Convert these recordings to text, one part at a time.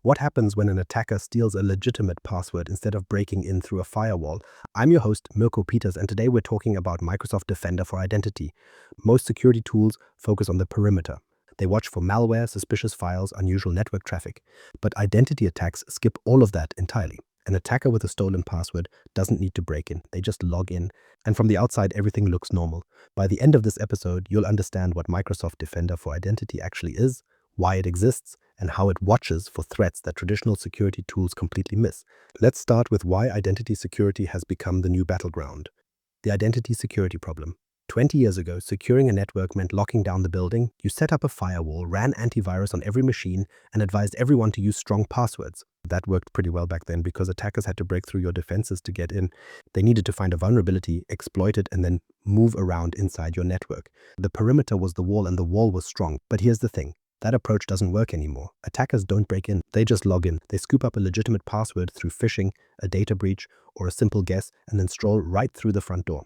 What happens when an attacker steals a legitimate password instead of breaking in through a firewall? I'm your host, Mirko Peters, and today we're talking about Microsoft Defender for Identity. Most security tools focus on the perimeter. They watch for malware, suspicious files, unusual network traffic. But identity attacks skip all of that entirely. An attacker with a stolen password doesn't need to break in. They just log in. And from the outside, everything looks normal. By the end of this episode, you'll understand what Microsoft Defender for Identity actually is, why it exists, and how it watches for threats that traditional security tools completely miss. Let's start with why identity security has become the new battleground. The identity security problem. 20 years ago, securing a network meant locking down the building. You set up a firewall, ran antivirus on every machine, and advised everyone to use strong passwords. That worked pretty well back then because attackers had to break through your defenses to get in. They needed to find a vulnerability, exploit it, and then move around inside your network. The perimeter was the wall, and the wall was strong. But here's the thing. That approach doesn't work anymore. Attackers don't break in, they just log in. They scoop up a legitimate password through phishing, a data breach, or a simple guess, and then stroll right through the front door.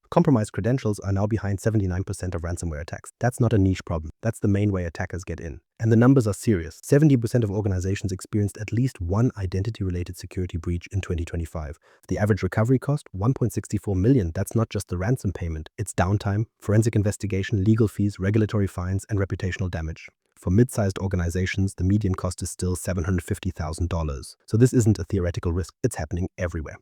Compromised credentials are now behind 79% of ransomware attacks. That's not a niche problem. That's the main way attackers get in. And the numbers are serious. 70% of organizations experienced at least one identity-related security breach in 2025. The average recovery cost, $1.64 million. That's not just the ransom payment. It's downtime, forensic investigation, legal fees, regulatory fines, and reputational damage. For mid-sized organizations, the median cost is still $750,000. So this isn't a theoretical risk. It's happening everywhere.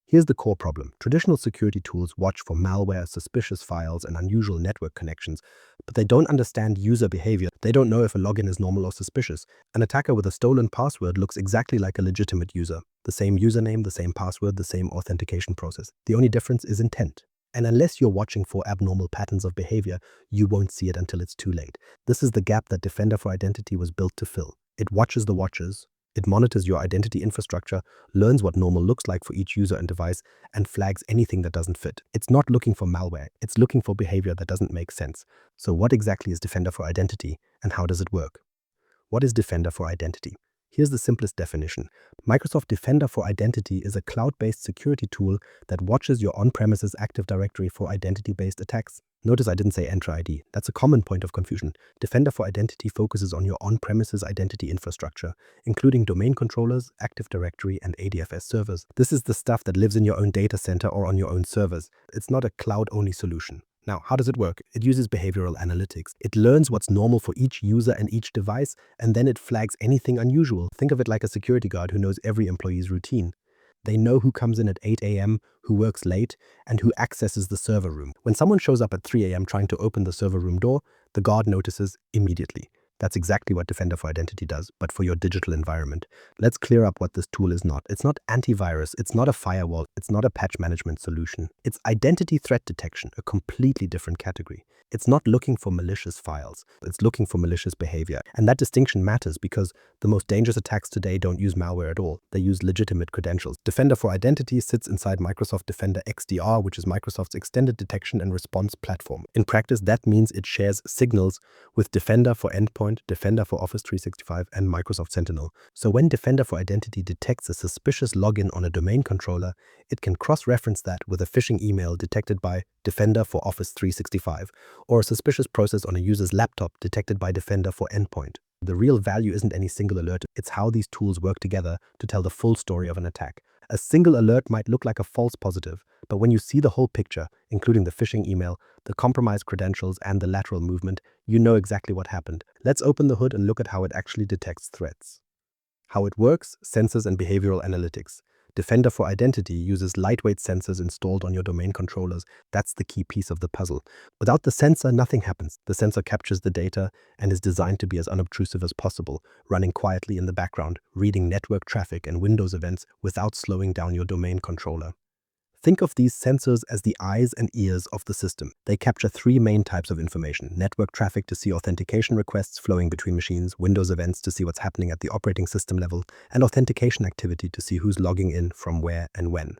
Here's the core problem. Traditional security tools watch for malware, suspicious files, and unusual network connections, but they don't understand user behavior. They don't know if a login is normal or suspicious. An attacker with a stolen password looks exactly like a legitimate user. The same username, the same password, the same authentication process. The only difference is intent. And unless you're watching for abnormal patterns of behavior, you won't see it until it's too late. This is the gap that Defender for Identity was built to fill. It watches the watchers. It monitors your identity infrastructure, learns what normal looks like for each user and device, and flags anything that doesn't fit. It's not looking for malware. It's looking for behavior that doesn't make sense. So what exactly is Defender for Identity, and how does it work? What is Defender for Identity? Here's the simplest definition. Microsoft Defender for Identity is a cloud-based security tool that watches your on-premises Active Directory for identity-based attacks. Notice I didn't say Entra ID. That's a common point of confusion. Defender for Identity focuses on your on-premises identity infrastructure, including domain controllers, Active Directory, and ADFS servers. This is the stuff that lives in your own data center or on your own servers. It's not a cloud-only solution. Now, how does it work? It uses behavioral analytics. It learns what's normal for each user and each device, and then it flags anything unusual. Think of it like a security guard who knows every employee's routine. They know who comes in at 8 a.m., who works late, and who accesses the server room. When someone shows up at 3 a.m. trying to open the server room door, the guard notices immediately. That's exactly what Defender for Identity does, but for your digital environment. Let's clear up what this tool is not. It's not antivirus, it's not a firewall, it's not a patch management solution. It's identity threat detection, a completely different category. It's not looking for malicious files, it's looking for malicious behavior. And that distinction matters because the most dangerous attacks today don't use malware at all. They use legitimate credentials. Defender for Identity sits inside Microsoft Defender XDR, which is Microsoft's extended detection and response platform. In practice, that means it shares signals with Defender for Endpoint, Defender for Office 365, and Microsoft Sentinel. So when Defender for Identity detects a suspicious login on a domain controller, it can cross-reference that with a phishing email detected by Defender for Office 365, or a suspicious process on a user's laptop detected by Defender for Endpoint. The real value isn't any single alert, it's how these tools work together to tell the full story of an attack. A single alert might look like a false positive, but when you see the whole picture, including the phishing email, the compromised credentials, and the lateral movement, you know exactly what happened. Let's open the hood and look at how it actually detects threats. How it works, sensors and behavioral analytics. Defender for Identity uses lightweight sensors installed on your domain controllers. That's the key piece of the puzzle. Without the sensor, nothing happens. The sensor captures the data and is designed to be as unobtrusive as possible, running quietly in the background, reading network traffic and Windows events without slowing down your domain controller. Think of these sensors as the eyes and ears of the system. They capture three main types of information: network traffic to see authentication requests flowing between machines, Windows events to see what's happening at the operating system level, and authentication activity to see who's logging in from where and when.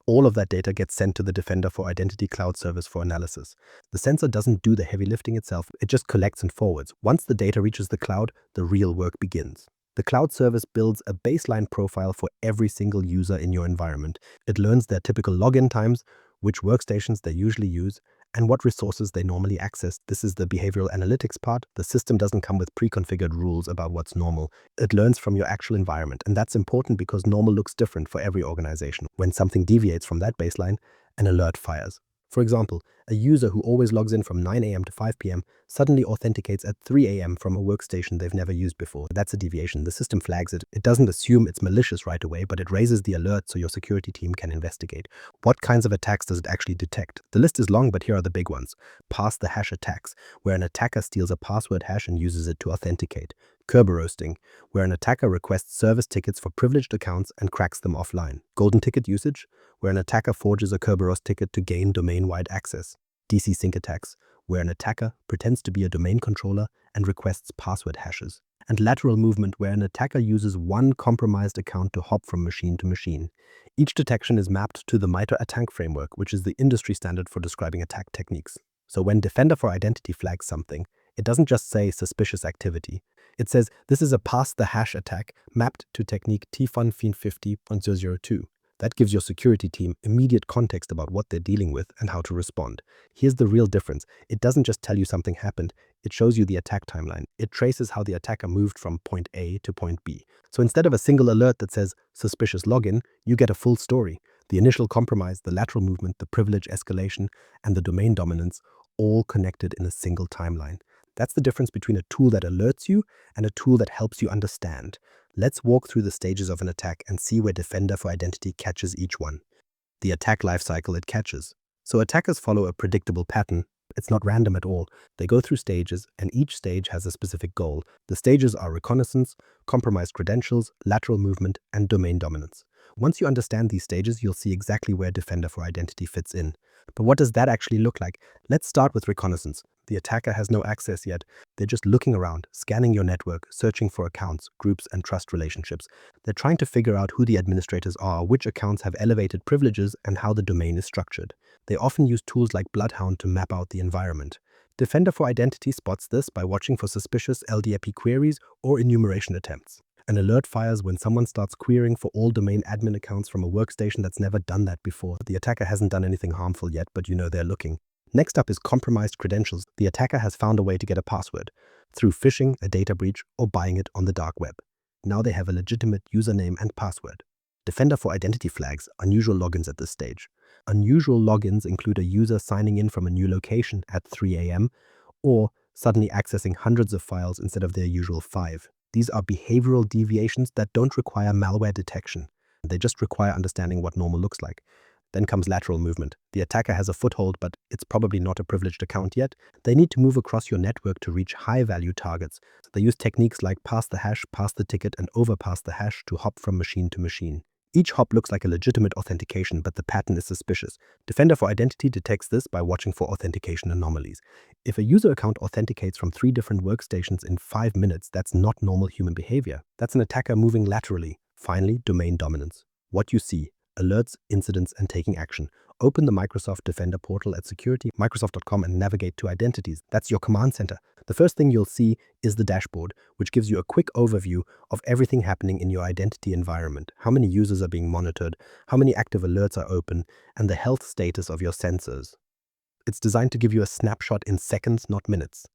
All of that data gets sent to the Defender for Identity cloud service for analysis. The sensor doesn't do the heavy lifting itself, it just collects and forwards. Once the data reaches the cloud, the real work begins. The cloud service builds a baseline profile for every single user in your environment. It learns their typical login times, which workstations they usually use, and what resources they normally access. This is the behavioral analytics part. The system doesn't come with pre-configured rules about what's normal. It learns from your actual environment, and that's important because normal looks different for every organization. When something deviates from that baseline, an alert fires. For example, a user who always logs in from 9 a.m. to 5 p.m. suddenly authenticates at 3 a.m. from a workstation they've never used before. That's a deviation. The system flags it. It doesn't assume it's malicious right away, but it raises the alert so your security team can investigate. What kinds of attacks does it actually detect? The list is long, but here are the big ones. Pass the hash attacks, where an attacker steals a password hash and uses it to authenticate. Kerberoasting, where an attacker requests service tickets for privileged accounts and cracks them offline. Golden ticket usage, where an attacker forges a Kerberos ticket to gain domain-wide access. DCSync attacks, where an attacker pretends to be a domain controller and requests password hashes. And lateral movement, where an attacker uses one compromised account to hop from machine to machine. Each detection is mapped to the MITRE ATT&CK framework, which is the industry standard for describing attack techniques. So when Defender for Identity flags something, it doesn't just say suspicious activity. It says this is a pass the hash attack mapped to technique TFUN50.002. That gives your security team immediate context about what they're dealing with and how to respond. Here's the real difference. It doesn't just tell you something happened, it shows you the attack timeline. It traces how the attacker moved from point A to point B. So instead of a single alert that says suspicious login, you get a full story. The initial compromise, the lateral movement, the privilege escalation, and the domain dominance, all connected in a single timeline. That's the difference between a tool that alerts you and a tool that helps you understand. Let's walk through the stages of an attack and see where Defender for Identity catches each one. The attack lifecycle it catches. So attackers follow a predictable pattern. It's not random at all. They go through stages, and each stage has a specific goal. The stages are reconnaissance, compromised credentials, lateral movement, and domain dominance. Once you understand these stages, you'll see exactly where Defender for Identity fits in. But what does that actually look like? Let's start with reconnaissance. The attacker has no access yet. They're just looking around, scanning your network, searching for accounts, groups, and trust relationships. They're trying to figure out who the administrators are, which accounts have elevated privileges, and how the domain is structured. They often use tools like Bloodhound to map out the environment. Defender for Identity spots this by watching for suspicious LDAP queries or enumeration attempts. An alert fires when someone starts querying for all domain admin accounts from a workstation that's never done that before. The attacker hasn't done anything harmful yet, but you know they're looking. Next up is compromised credentials. The attacker has found a way to get a password through phishing, a data breach, or buying it on the dark web. Now they have a legitimate username and password. Defender for Identity flags unusual logins at this stage. Unusual logins include a user signing in from a new location at 3 a.m. or suddenly accessing hundreds of files instead of their usual 5. These are behavioral deviations that don't require malware detection. They just require understanding what normal looks like. Then comes lateral movement. The attacker has a foothold, but it's probably not a privileged account yet. They need to move across your network to reach high-value targets. They use techniques like pass the hash, pass the ticket, and overpass the hash to hop from machine to machine. Each hop looks like a legitimate authentication, but the pattern is suspicious. Defender for Identity detects this by watching for authentication anomalies. If a user account authenticates from 3 different workstations in 5 minutes, that's not normal human behavior. That's an attacker moving laterally. Finally, domain dominance. What you see: alerts, incidents, and taking action. Open the Microsoft Defender portal at security.microsoft.com and navigate to identities. That's your command center. The first thing you'll see is the dashboard, which gives you a quick overview of everything happening in your identity environment. How many users are being monitored, how many active alerts are open, and the health status of your sensors. It's designed to give you a snapshot in seconds, not minutes.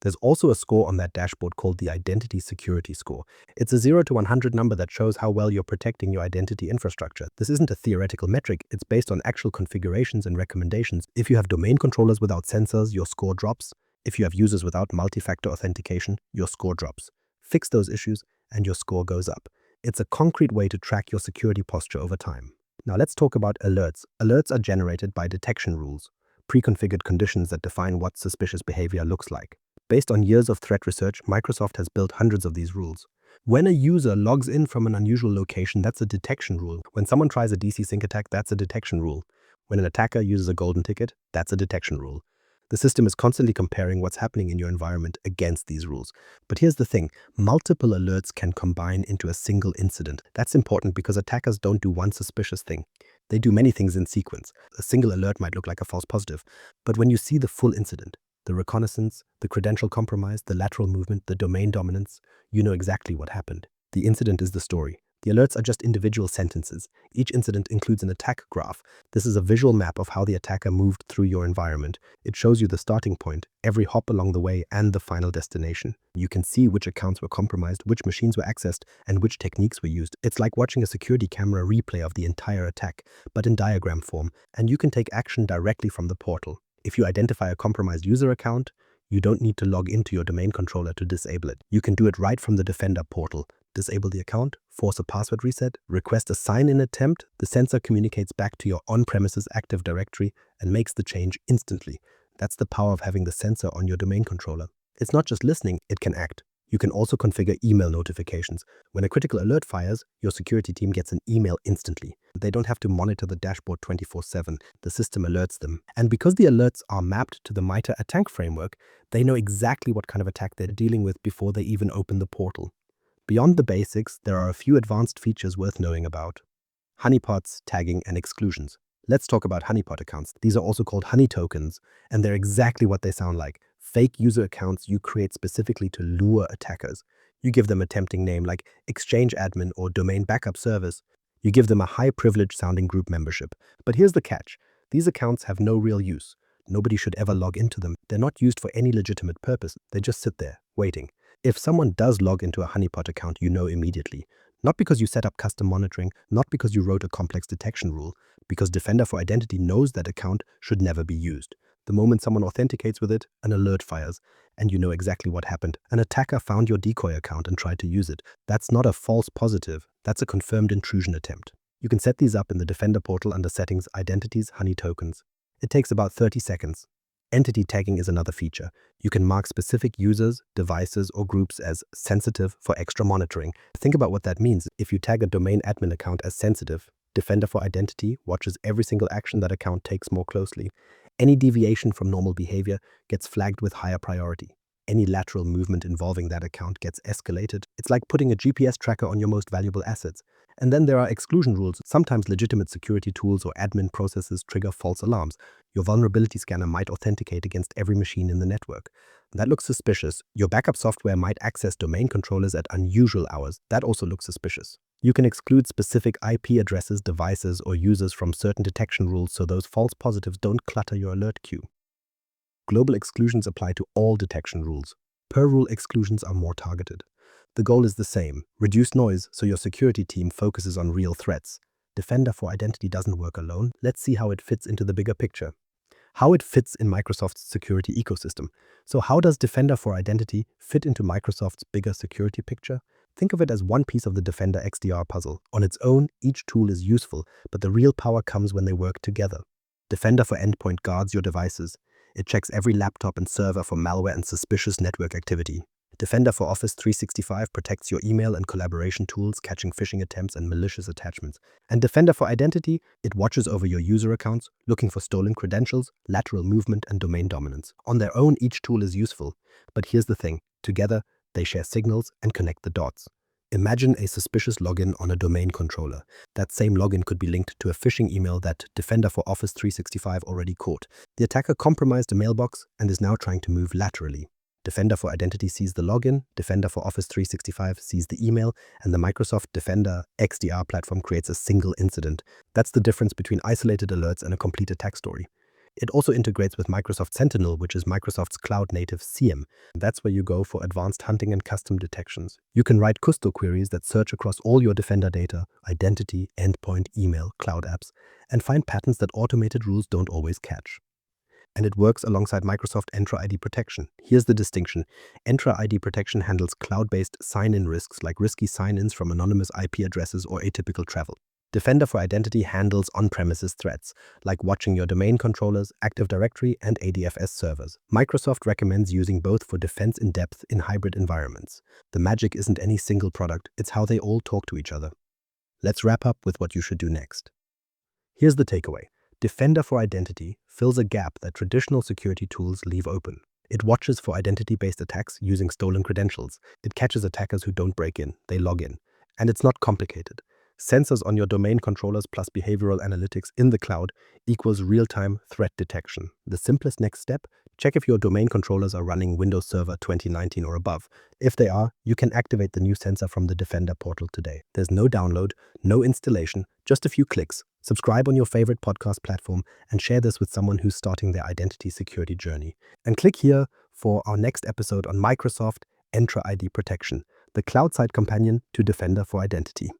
There's also a score on that dashboard called the Identity Security Score. It's a 0 to 100 number that shows how well you're protecting your identity infrastructure. This isn't a theoretical metric, it's based on actual configurations and recommendations. If you have domain controllers without sensors, your score drops. If you have users without multi-factor authentication, your score drops. Fix those issues and your score goes up. It's a concrete way to track your security posture over time. Now let's talk about alerts. Alerts are generated by detection rules, pre-configured conditions that define what suspicious behavior looks like. Based on years of threat research, Microsoft has built hundreds of these rules. When a user logs in from an unusual location, that's a detection rule. When someone tries a DCSync attack, that's a detection rule. When an attacker uses a golden ticket, that's a detection rule. The system is constantly comparing what's happening in your environment against these rules. But here's the thing, multiple alerts can combine into a single incident. That's important because attackers don't do one suspicious thing. They do many things in sequence. A single alert might look like a false positive, but when you see the full incident, the reconnaissance, the credential compromise, the lateral movement, the domain dominance, you know exactly what happened. The incident is the story. The alerts are just individual sentences. Each incident includes an attack graph. This is a visual map of how the attacker moved through your environment. It shows you the starting point, every hop along the way, and the final destination. You can see which accounts were compromised, which machines were accessed, and which techniques were used. It's like watching a security camera replay of the entire attack, but in diagram form, and you can take action directly from the portal. If you identify a compromised user account, you don't need to log into your domain controller to disable it. You can do it right from the Defender portal. Disable the account, force a password reset, request a sign-in attempt. The sensor communicates back to your on-premises Active Directory and makes the change instantly. That's the power of having the sensor on your domain controller. It's not just listening, it can act. You can also configure email notifications. When a critical alert fires, your security team gets an email instantly. They don't have to monitor the dashboard 24/7. The system alerts them. And because the alerts are mapped to the MITRE ATT&CK framework, they know exactly what kind of attack they're dealing with before they even open the portal. Beyond the basics, there are a few advanced features worth knowing about. Honeypots, tagging, and exclusions. Let's talk about honeypot accounts. These are also called Honeytokens, and they're exactly what they sound like. Fake user accounts you create specifically to lure attackers. You give them a tempting name like Exchange Admin or Domain Backup Service. You give them a high-privilege sounding group membership. But here's the catch. These accounts have no real use. Nobody should ever log into them. They're not used for any legitimate purpose. They just sit there, waiting. If someone does log into a honeypot account, you know immediately. Not because you set up custom monitoring, not because you wrote a complex detection rule, because Defender for Identity knows that account should never be used. The moment someone authenticates with it, an alert fires, and you know exactly what happened. An attacker found your decoy account and tried to use it. That's not a false positive, that's a confirmed intrusion attempt. You can set these up in the Defender portal under Settings, Identities, Honeytokens. It takes about 30 seconds. Entity tagging is another feature. You can mark specific users, devices, or groups as sensitive for extra monitoring. Think about what that means. If you tag a domain admin account as sensitive, Defender for Identity watches every single action that account takes more closely. Any deviation from normal behavior gets flagged with higher priority. Any lateral movement involving that account gets escalated. It's like putting a GPS tracker on your most valuable assets. And then there are exclusion rules. Sometimes legitimate security tools or admin processes trigger false alarms. Your vulnerability scanner might authenticate against every machine in the network. That looks suspicious. Your backup software might access domain controllers at unusual hours. That also looks suspicious. You can exclude specific IP addresses, devices, or users from certain detection rules so those false positives don't clutter your alert queue. Global exclusions apply to all detection rules. Per rule exclusions are more targeted. The goal is the same: reduce noise so your security team focuses on real threats. Defender for Identity doesn't work alone. Let's see how it fits into the bigger picture. How it fits in Microsoft's security ecosystem. So how does Defender for Identity fit into Microsoft's bigger security picture? Think of it as one piece of the Defender XDR puzzle. On its own, each tool is useful, but the real power comes when they work together. Defender for Endpoint guards your devices. It checks every laptop and server for malware and suspicious network activity. Defender for Office 365 protects your email and collaboration tools, catching phishing attempts and malicious attachments. And Defender for Identity, it watches over your user accounts, looking for stolen credentials, lateral movement, and domain dominance. On their own, each tool is useful. But here's the thing. Together, they share signals and connect the dots. Imagine a suspicious login on a domain controller. That same login could be linked to a phishing email that Defender for Office 365 already caught. The attacker compromised a mailbox and is now trying to move laterally. Defender for Identity sees the login, Defender for Office 365 sees the email, and the Microsoft Defender XDR platform creates a single incident. That's the difference between isolated alerts and a complete attack story. It also integrates with Microsoft Sentinel, which is Microsoft's cloud-native SIEM. That's where you go for advanced hunting and custom detections. You can write Custo queries that search across all your Defender data, identity, endpoint, email, cloud apps, and find patterns that automated rules don't always catch. And it works alongside Microsoft Entra ID protection. Here's the distinction. Entra ID protection handles cloud-based sign-in risks like risky sign-ins from anonymous IP addresses or atypical travel. Defender for Identity handles on-premises threats, like watching your domain controllers, Active Directory, and ADFS servers. Microsoft recommends using both for defense in depth in hybrid environments. The magic isn't any single product, it's how they all talk to each other. Let's wrap up with what you should do next. Here's the takeaway. Defender for Identity fills a gap that traditional security tools leave open. It watches for identity-based attacks using stolen credentials. It catches attackers who don't break in, they log in. And it's not complicated. Sensors on your domain controllers plus behavioral analytics in the cloud equals real-time threat detection. The simplest next step, check if your domain controllers are running Windows Server 2019 or above. If they are, you can activate the new sensor from the Defender portal today. There's no download, no installation, just a few clicks. Subscribe on your favorite podcast platform and share this with someone who's starting their identity security journey. And click here for our next episode on Microsoft Entra ID Protection, the cloud-side companion to Defender for Identity.